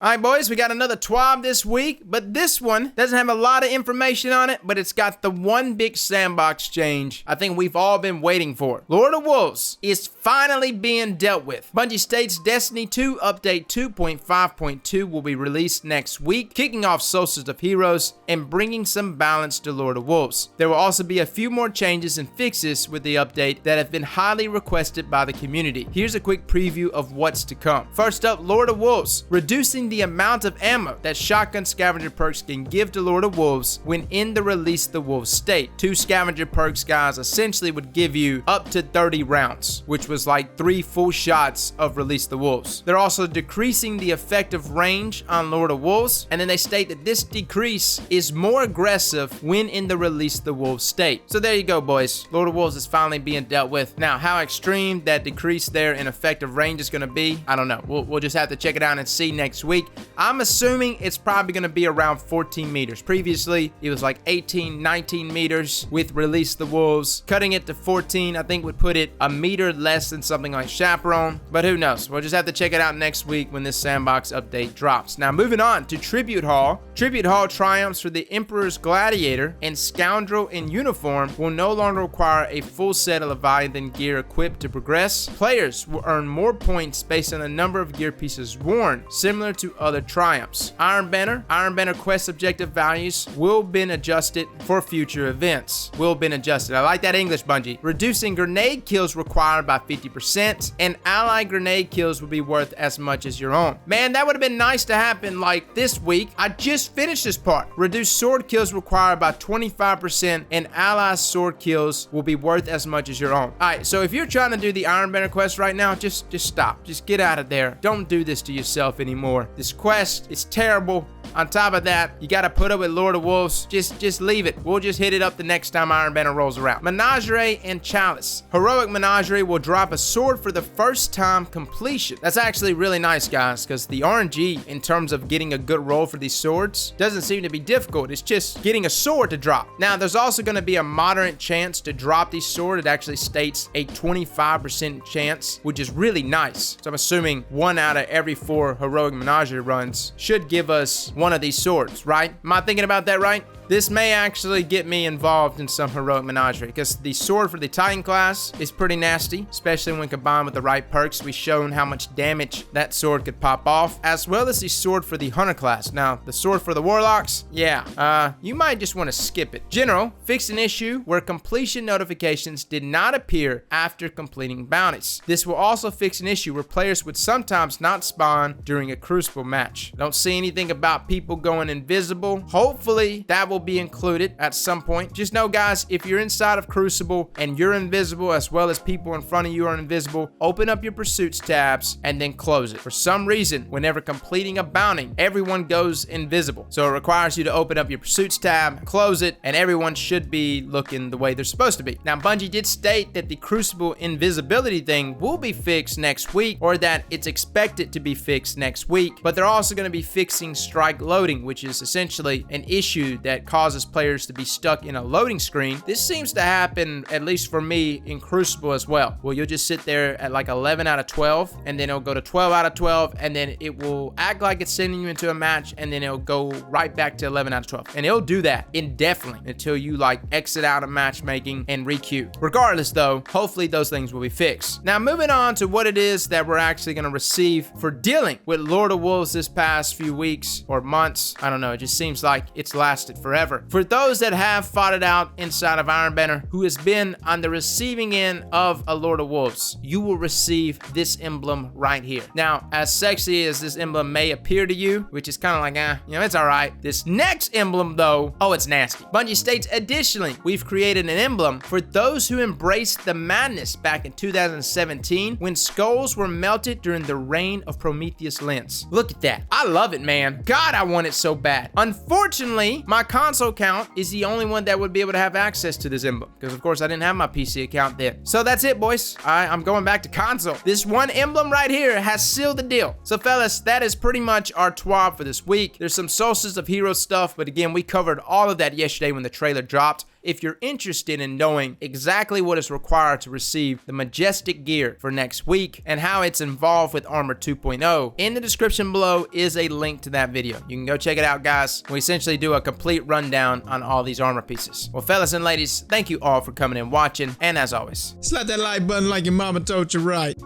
All right, boys, we got another TWAB this week, but this one doesn't have a lot of information on it, but it's got the one big sandbox change I think we've all been waiting for. Lordofwolves is finally being dealt with. Bungie states Destiny 2 Update 2.5.2 will be released next week, kicking off Solstice of Heroes and bringing some balance to Lordofwolves. There will also be a few more changes and fixes with the update that have been highly requested by the community. Here's a quick preview of what's to come. First up, Lordofwolves, reducing the amount of ammo that shotgun scavenger perks can give to Lordofwolves when in the Release the Wolves state. 2 scavenger perks, guys, essentially would give you up to 30 rounds, which was like 3 full shots of Release the Wolves. They're also decreasing the effective range on Lordofwolves, and then they state that this decrease is more aggressive when in the Release the Wolves state. So there you go, boys. Lordofwolves is finally being dealt with. Now, how extreme that decrease there in effective range is going to be, I don't know. We'll just have to check it out and see next week. I'm assuming it's probably going to be around 14 meters. Previously, it was like 18, 19 meters with Release the Wolves. Cutting it to 14, I think, would put it a meter less than something like Chaperone. But who knows? We'll just have to check it out next week when this sandbox update drops. Now, moving on to Tribute Hall. Tribute Hall triumphs for the Emperor's Gladiator and Scoundrel in uniform will no longer require a full set of Leviathan gear equipped to progress. Players will earn more points based on the number of gear pieces worn, similar to other triumphs. Iron Banner quest objective values will been adjusted for future events. Will been adjusted. I like that English, Bungie. Reducing grenade kills required by 50%, and ally grenade kills will be worth as much as your own. Man, that would have been nice to happen like this week. I just finished this part. Reduce sword kills required by 25%, and ally sword kills will be worth as much as your own. Alright, so if you're trying to do the Iron Banner quest right now, just stop. Just get out of there. Don't do this to yourself anymore. This quest is terrible. On top of that, you gotta put up with Lordofwolves. Just leave it. We'll just hit it up the next time Iron Banner rolls around. Menagerie and Chalice. Heroic Menagerie will drop a sword for the first time completion. That's actually really nice, guys, because the RNG in terms of getting a good roll for these swords doesn't seem to be difficult. It's just getting a sword to drop. Now, there's also going to be a moderate chance to drop these swords. It actually states a 25% chance, which is really nice. So I'm assuming 1 out of every 4 Heroic Menagerie runs should give us one of these swords, right? Am I thinking about that right? This may actually get me involved in some Heroic Menagerie, because the sword for the Titan class is pretty nasty, especially when combined with the right perks. We've shown how much damage that sword could pop off, as well as the sword for the Hunter class. Now, the sword for the Warlocks, yeah, you might just want to skip it. General fixed an issue where completion notifications did not appear after completing bounties. This will also fix an issue where players would sometimes not spawn during a Crucible match. Don't see anything about people going invisible. Hopefully, that will be included at some point. Just know, guys, if you're inside of Crucible and you're invisible, as well as people in front of you are invisible, open up your pursuits tabs and then close it. For some reason, whenever completing a bounty, everyone goes invisible. So it requires you to open up your pursuits tab, close it, and everyone should be looking the way they're supposed to be. Now, Bungie did state that the Crucible invisibility thing will be fixed next week, or that it's expected to be fixed next week, but they're also going to be fixing strike loading, which is essentially an issue that causes players to be stuck in a loading screen. This seems to happen, at least for me, in Crucible as well, where you'll just sit there at like 11 out of 12, and then it'll go to 12 out of 12, and then it will act like it's sending you into a match, and then it'll go right back to 11 out of 12. And it'll do that indefinitely until you like exit out of matchmaking and requeue. Regardless though, hopefully those things will be fixed. Now, moving on to what it is that we're actually going to receive for dealing with Lordofwolves this past few weeks or months. I don't know, it just seems like it's lasted forever. For those that have fought it out inside of Iron Banner, who has been on the receiving end of a Lordofwolves, you will receive this emblem right here. Now, as sexy as this emblem may appear to you, which is kind of like, it's all right. This next emblem though, oh, it's nasty. Bungie states, additionally, we've created an emblem for those who embraced the madness back in 2017 when skulls were melted during the reign of Prometheus Lens. Look at that. I love it, man. God, I want it so bad. Unfortunately, my console account is the only one that would be able to have access to this emblem, because of course I didn't have my PC account then. So that's it, boys. I'm going back to console. This one emblem right here has sealed the deal. So fellas, that is pretty much our TWAB for this week. There's some Solstice of Heroes stuff, but again, we covered all of that yesterday when the trailer dropped. if you're interested in knowing exactly what is required to receive the majestic gear for next week and how it's involved with Armor 2.0, in the description below is a link to that video. You can go check it out, guys. We essentially do a complete rundown on all these armor pieces. Well, fellas and ladies, thank you all for coming and watching, and as always, Slap that like button like your mama told you right.